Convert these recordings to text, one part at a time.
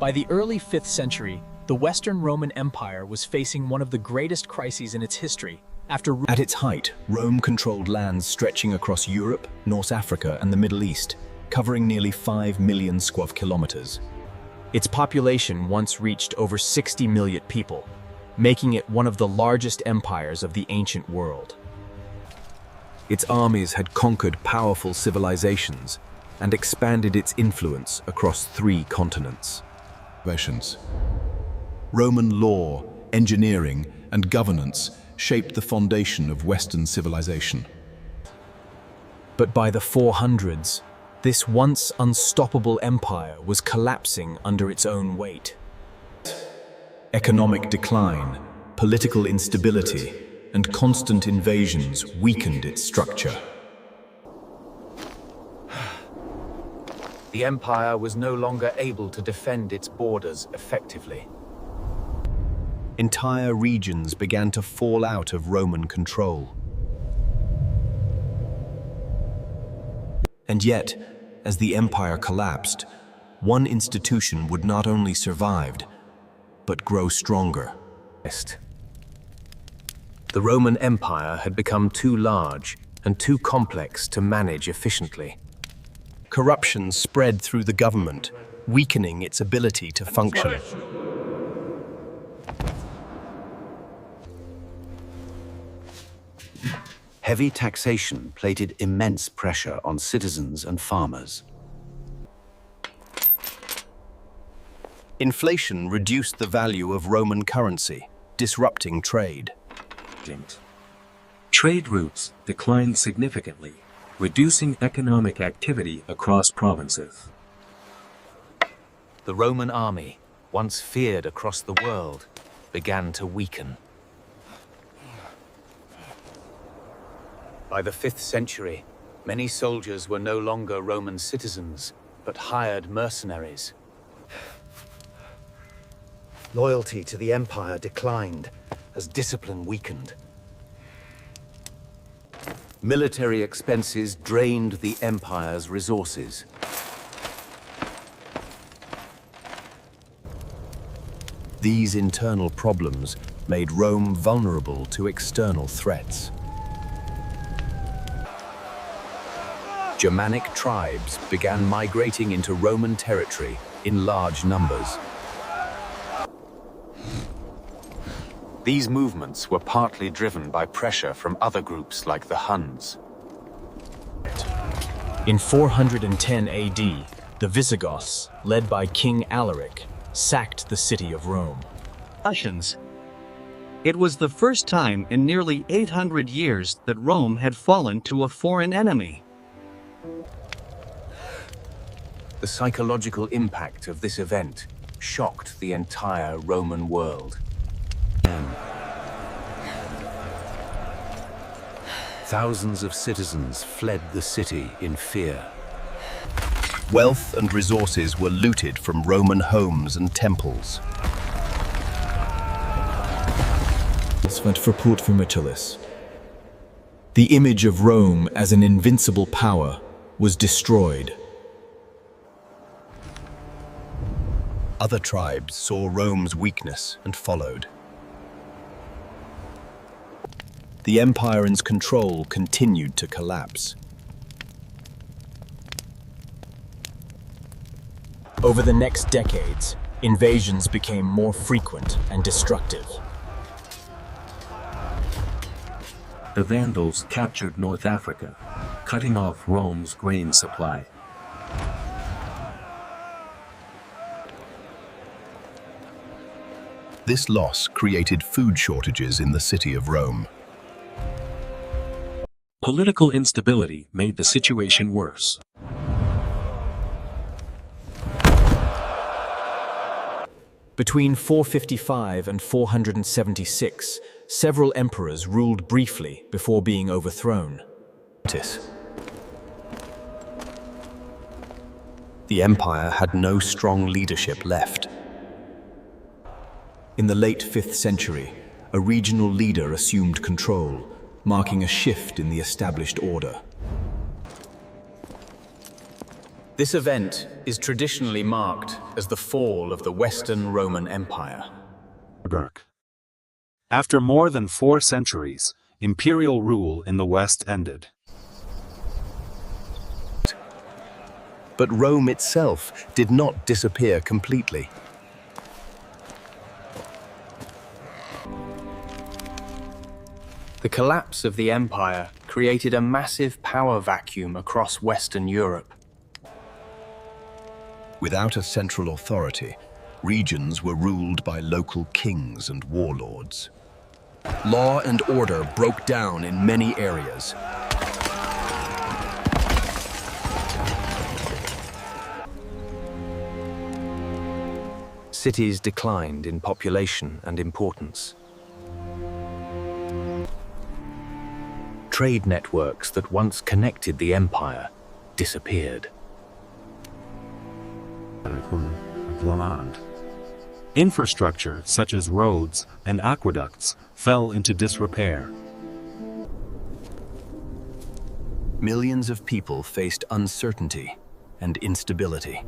By the early 5th century, the Western Roman Empire was facing one of the greatest crises in its history. At its height, Rome controlled lands stretching across Europe, North Africa, and the Middle East, covering nearly 5 million square kilometers. Its population once reached over 60 million people, making it one of the largest empires of the ancient world. Its armies had conquered powerful civilizations and expanded its influence across 3 continents. Roman law, engineering, and governance shaped the foundation of Western civilization. But by the 400s, this once unstoppable empire was collapsing under its own weight. Economic decline, political instability, and constant invasions weakened its structure. The empire was no longer able to defend its borders effectively. Entire regions began to fall out of Roman control. And yet, as the empire collapsed, one institution would not only survive, but grow stronger. The Roman Empire had become too large and too complex to manage efficiently. Corruption spread through the government, weakening its ability to function. Heavy taxation placed immense pressure on citizens and farmers. Inflation reduced the value of Roman currency, disrupting trade. Trade routes declined significantly, reducing economic activity across provinces. The Roman army, once feared across the world, began to weaken. By the 5th century, many soldiers were no longer Roman citizens, but hired mercenaries. Loyalty to the empire declined as discipline weakened. Military expenses drained the empire's resources. These internal problems made Rome vulnerable to external threats. Germanic tribes began migrating into Roman territory in large numbers. These movements were partly driven by pressure from other groups like the Huns. In 410 AD, the Visigoths, led by King Alaric, sacked the city of Rome. It was the first time in nearly 800 years that Rome had fallen to a foreign enemy. The psychological impact of this event shocked the entire Roman world. Thousands of citizens fled the city in fear. Wealth and resources were looted from Roman homes and temples. The image of Rome as an invincible power was destroyed. Other tribes saw Rome's weakness and followed. The empire's control continued to collapse. Over the next decades, invasions became more frequent and destructive. The Vandals captured North Africa, cutting off Rome's grain supply. This loss created food shortages in the city of Rome. Political instability made the situation worse. Between 455 and 476, several emperors ruled briefly before being overthrown. The empire had no strong leadership left. In the late 5th century, a regional leader assumed control, marking a shift in the established order. This event is traditionally marked as the fall of the Western Roman Empire. After more than 4 centuries, imperial rule in the West ended. But Rome itself did not disappear completely. The collapse of the empire created a massive power vacuum across Western Europe. Without a central authority, regions were ruled by local kings and warlords. Law and order broke down in many areas. Cities declined in population and importance. Trade networks that once connected the empire disappeared. Infrastructure such as roads and aqueducts fell into disrepair. Millions of people faced uncertainty and instability.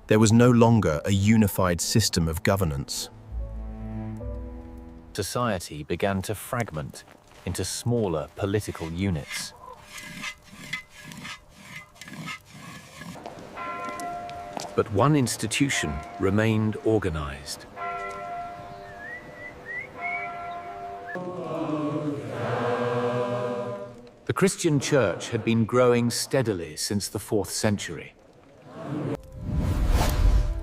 There was no longer a unified system of governance. Society began to fragment into smaller political units. But one institution remained organized. The Christian Church had been growing steadily since the 4th century.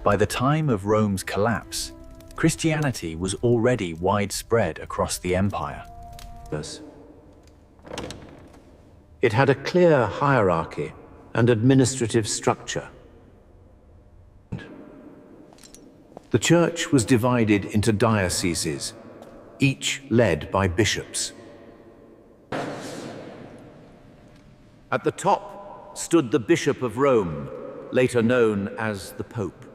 By the time of Rome's collapse, Christianity was already widespread across the empire. It had a clear hierarchy and administrative structure. The church was divided into dioceses, each led by bishops. At the top stood the Bishop of Rome, later known as the Pope.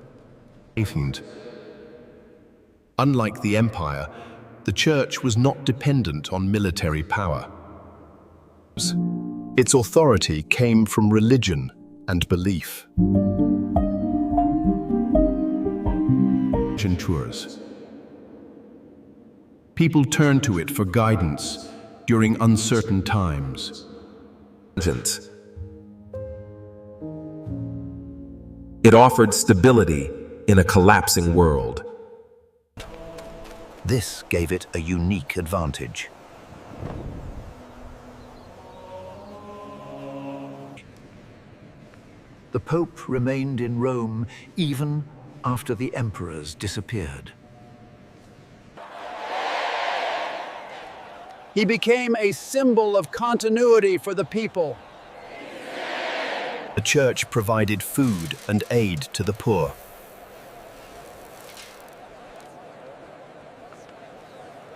Unlike the empire, the church was not dependent on military power. Its authority came from religion and belief. People turned to it for guidance during uncertain times. It offered stability in a collapsing world. This gave it a unique advantage. The Pope remained in Rome even after the emperors disappeared. He became a symbol of continuity for the people. The church provided food and aid to the poor.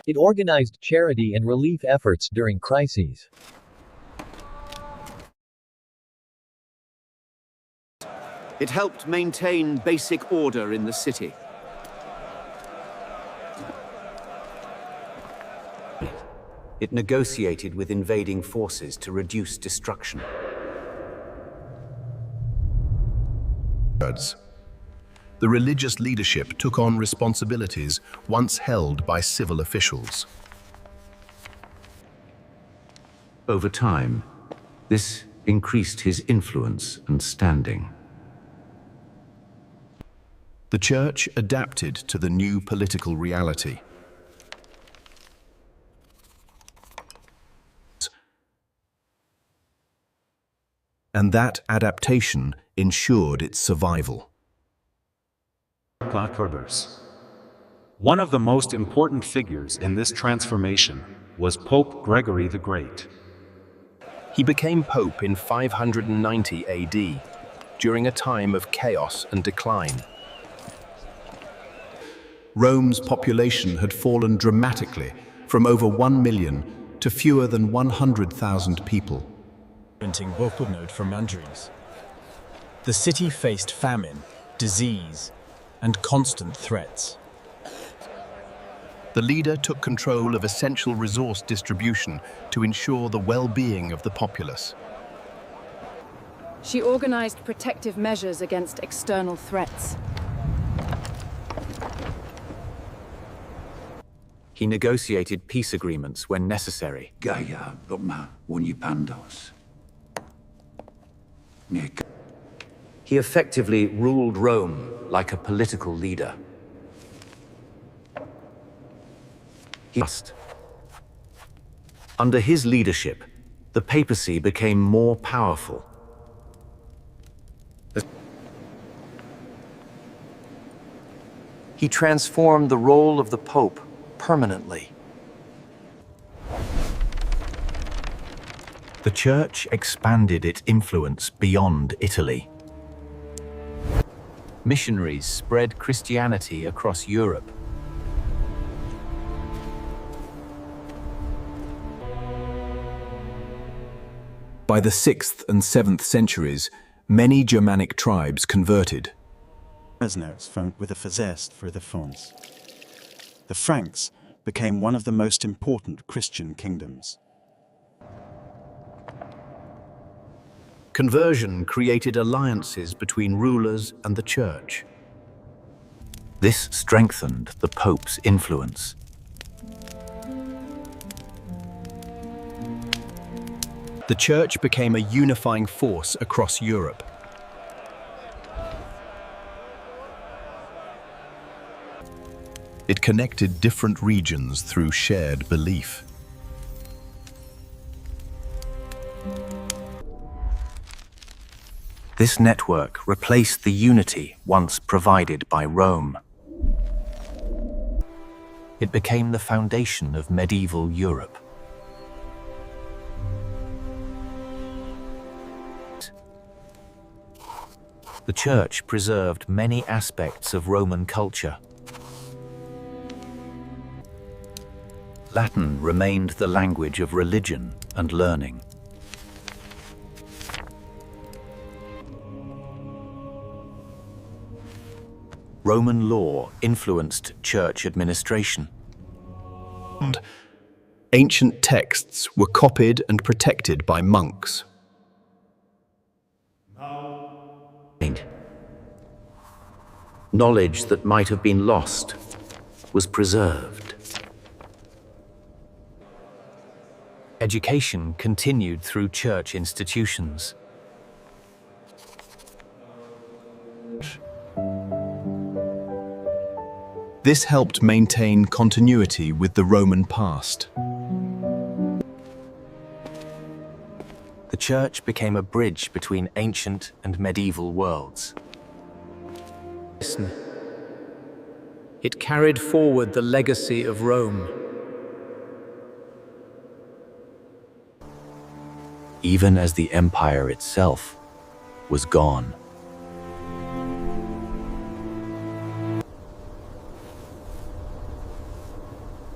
It organized charity and relief efforts during crises. It helped maintain basic order in the city. It negotiated with invading forces to reduce destruction. The religious leadership took on responsibilities once held by civil officials. Over time, this increased his influence and standing. The church adapted to the new political reality. And that adaptation ensured its survival. One of the most important figures in this transformation was Pope Gregory the Great. He became pope in 590 AD, during a time of chaos and decline. Rome's population had fallen dramatically from over 1 million to fewer than 100,000 people. From Andrews. The city faced famine, disease, and constant threats. The leader took control of essential resource distribution to ensure the well-being of the populace. She organized protective measures against external threats. He negotiated peace agreements when necessary. He effectively ruled Rome like a political leader. Under his leadership, the papacy became more powerful. He transformed the role of the Pope permanently. The Church expanded its influence beyond Italy. Missionaries spread Christianity across Europe. By the 6th and 7th centuries, many Germanic tribes converted. With a zest for the Franks. The Franks became one of the most important Christian kingdoms. Conversion created alliances between rulers and the Church. This strengthened the Pope's influence. The Church became a unifying force across Europe. It connected different regions through shared belief. This network replaced the unity once provided by Rome. It became the foundation of medieval Europe. The Church preserved many aspects of Roman culture. Latin remained the language of religion and learning. Roman law influenced church administration. Ancient texts were copied and protected by monks. Knowledge that might have been lost was preserved. Education continued through church institutions. This helped maintain continuity with the Roman past. The Church became a bridge between ancient and medieval worlds. It carried forward the legacy of Rome. Even as the empire itself was gone.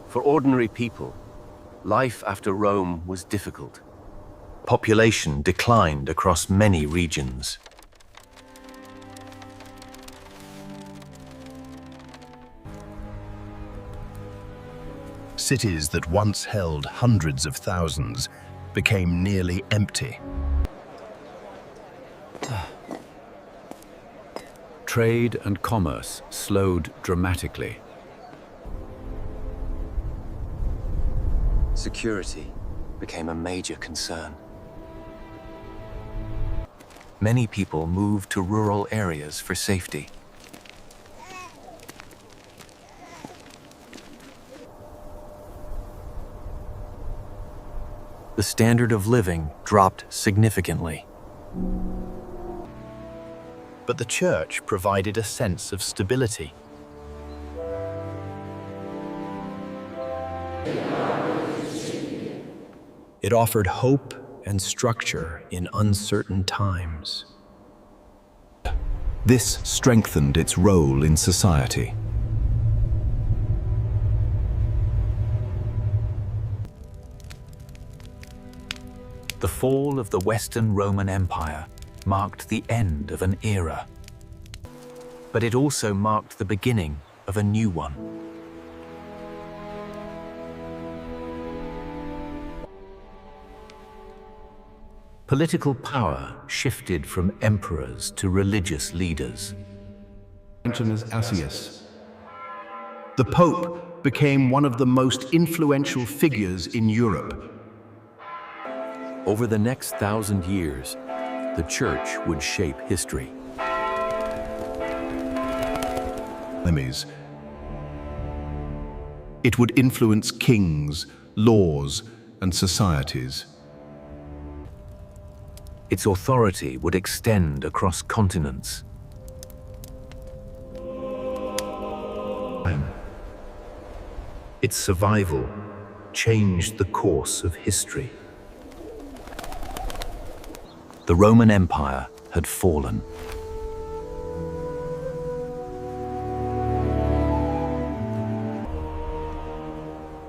For ordinary people, life after Rome was difficult. Population declined across many regions. Cities that once held hundreds of thousands became nearly empty. Trade and commerce slowed dramatically. Security became a major concern. Many people moved to rural areas for safety. The standard of living dropped significantly. But the Church provided a sense of stability. It offered hope and structure in uncertain times. This strengthened its role in society. The fall of the Western Roman Empire marked the end of an era. But it also marked the beginning of a new one. Political power shifted from emperors to religious leaders. The Pope became one of the most influential figures in Europe. Over the next 1,000 years, the Church would shape history. Enemies. It would influence kings, laws, and societies. Its authority would extend across continents. Its survival changed the course of history. The Roman Empire had fallen.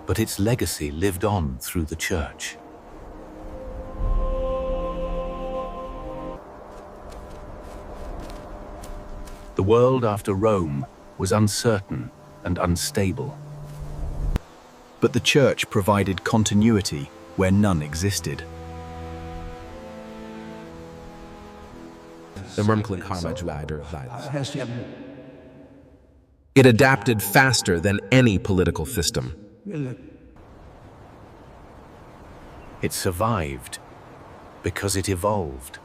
But its legacy lived on through the Church. The world after Rome was uncertain and unstable. But the Church provided continuity where none existed. It adapted faster than any political system. It survived because it evolved.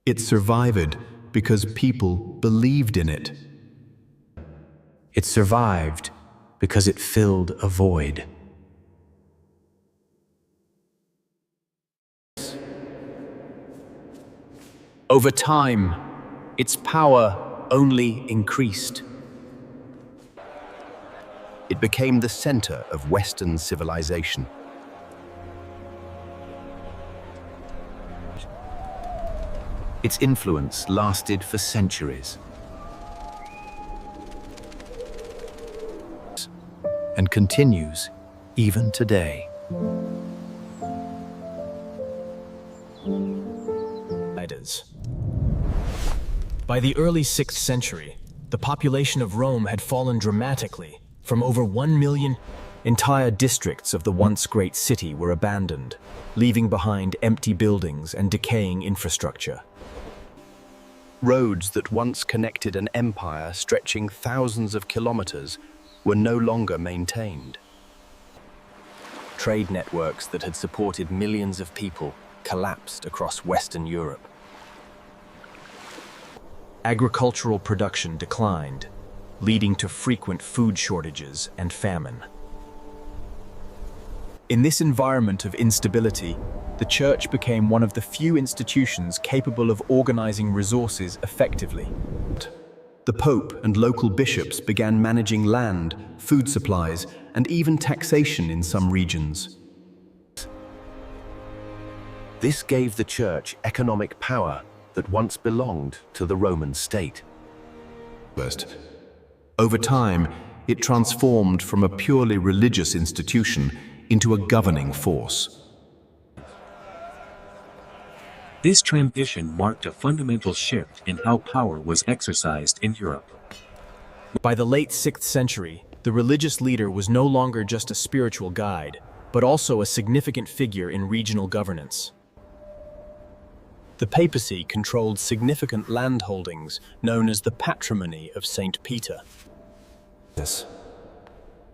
It survived because people believed in it. It survived because it filled a void. Over time, its power only increased. It became the center of Western civilization. Its influence lasted for centuries. And continues even today. By the early 6th century, the population of Rome had fallen dramatically. From over 1 million, entire districts of the once great city were abandoned, leaving behind empty buildings and decaying infrastructure. Roads that once connected an empire stretching thousands of kilometers were no longer maintained. Trade networks that had supported millions of people collapsed across Western Europe. Agricultural production declined, leading to frequent food shortages and famine. In this environment of instability, the Church became one of the few institutions capable of organizing resources effectively. The Pope and local bishops began managing land, food supplies, and even taxation in some regions. This gave the Church economic power that once belonged to the Roman state. Over time, it transformed from a purely religious institution into a governing force. This transition marked a fundamental shift in how power was exercised in Europe. By the late 6th century, the religious leader was no longer just a spiritual guide, but also a significant figure in regional governance. The papacy controlled significant land holdings known as the patrimony of St. Peter.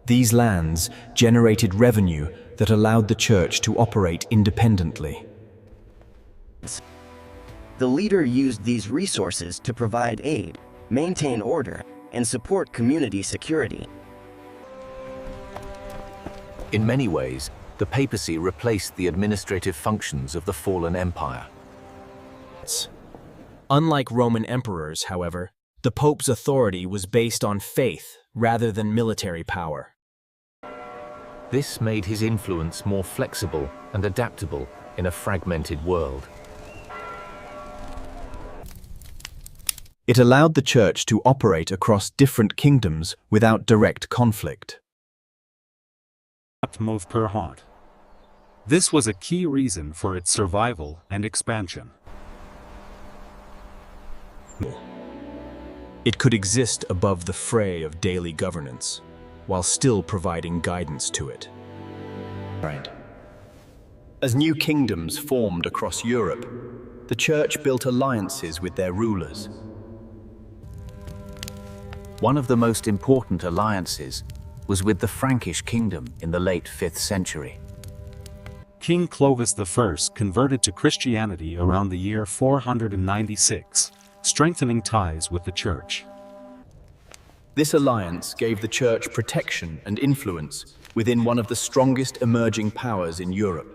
These lands generated revenue that allowed the Church to operate independently. The leader used these resources to provide aid, maintain order, and support community security. In many ways, the papacy replaced the administrative functions of the fallen empire. Unlike Roman emperors, however, the Pope's authority was based on faith rather than military power. This made his influence more flexible and adaptable in a fragmented world. It allowed the Church to operate across different kingdoms without direct conflict. Move per heart. This was a key reason for its survival and expansion. It could exist above the fray of daily governance. while still providing guidance to it. As new kingdoms formed across Europe, the Church built alliances with their rulers. One of the most important alliances was with the Frankish kingdom in the late 5th century. King Clovis I converted to Christianity around the year 496, strengthening ties with the Church. This alliance gave the Church protection and influence within one of the strongest emerging powers in Europe.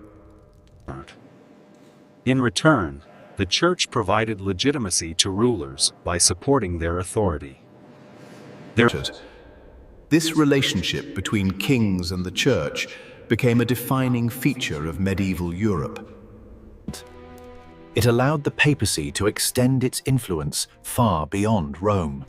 In return, the Church provided legitimacy to rulers by supporting their authority. This relationship between kings and the Church became a defining feature of medieval Europe. It allowed the papacy to extend its influence far beyond Rome.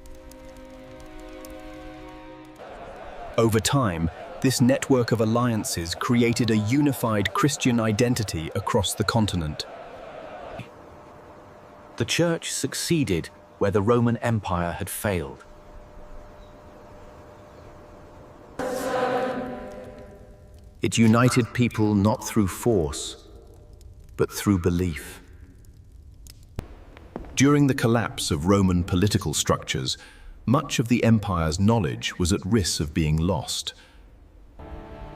Over time, this network of alliances created a unified Christian identity across the continent. The Church succeeded where the Roman Empire had failed. It united people not through force, but through belief. During the collapse of Roman political structures, much of the empire's knowledge was at risk of being lost.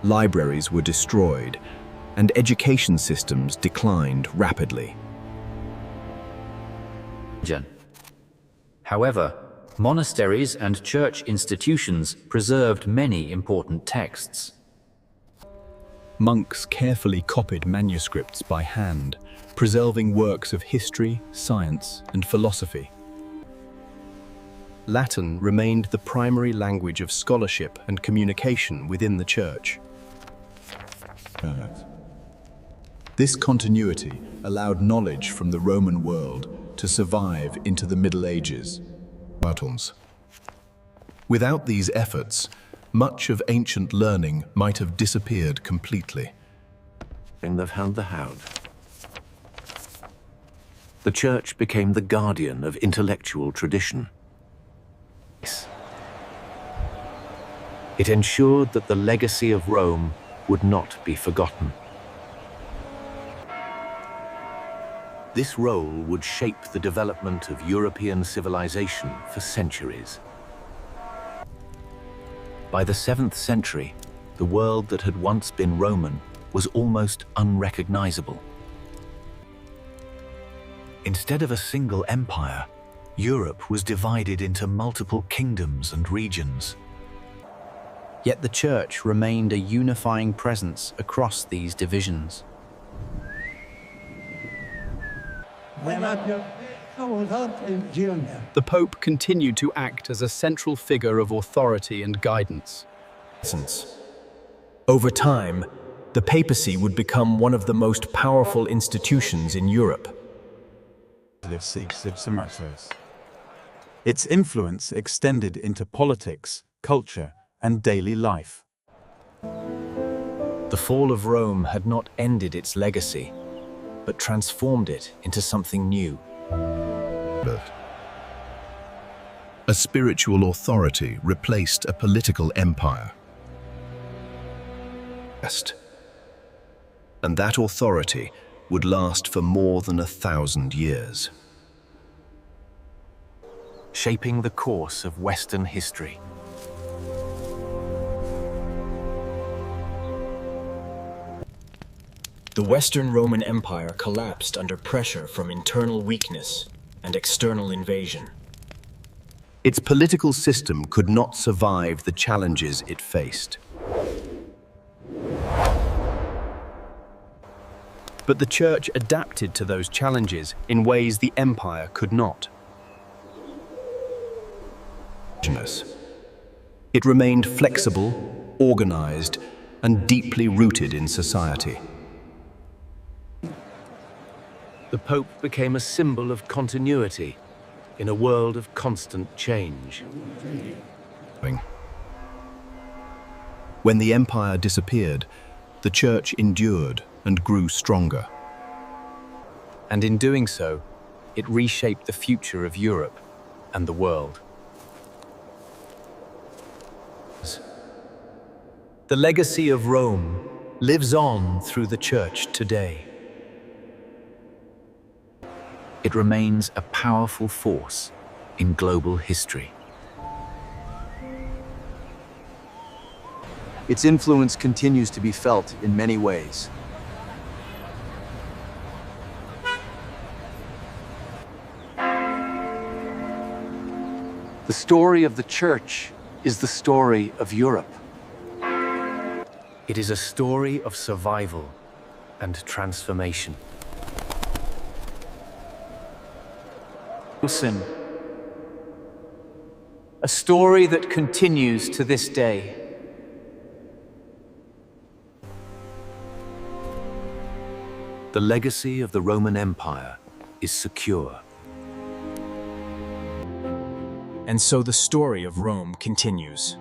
Libraries were destroyed, and education systems declined rapidly. However, monasteries and church institutions preserved many important texts. Monks carefully copied manuscripts by hand, preserving works of history, science, and philosophy. Latin remained the primary language of scholarship and communication within the Church. This continuity allowed knowledge from the Roman world to survive into the Middle Ages. Without these efforts, much of ancient learning might have disappeared completely. The Church became the guardian of intellectual tradition. It ensured that the legacy of Rome would not be forgotten. This role would shape the development of European civilization for centuries. By the 7th century, the world that had once been Roman was almost unrecognizable. Instead of a single empire, Europe was divided into multiple kingdoms and regions. Yet the Church remained a unifying presence across these divisions. The Pope continued to act as a central figure of authority and guidance. Over time, the papacy would become one of the most powerful institutions in Europe. Its influence extended into politics, culture, and daily life. The fall of Rome had not ended its legacy, but transformed it into something new. A spiritual authority replaced a political empire. And that authority would last for more than 1,000 years. Shaping the course of Western history. The Western Roman Empire collapsed under pressure from internal weakness and external invasion. Its political system could not survive the challenges it faced. But the Church adapted to those challenges in ways the empire could not. It remained flexible, organized, and deeply rooted in society. The Pope became a symbol of continuity in a world of constant change. When the empire disappeared, the Church endured and grew stronger. And in doing so, it reshaped the future of Europe and the world. The legacy of Rome lives on through the Church today. It remains a powerful force in global history. Its influence continues to be felt in many ways. The story of the Church is the story of Europe. It is a story of survival and transformation. Sin. A story that continues to this day. The legacy of the Roman Empire is secure. And so the story of Rome continues.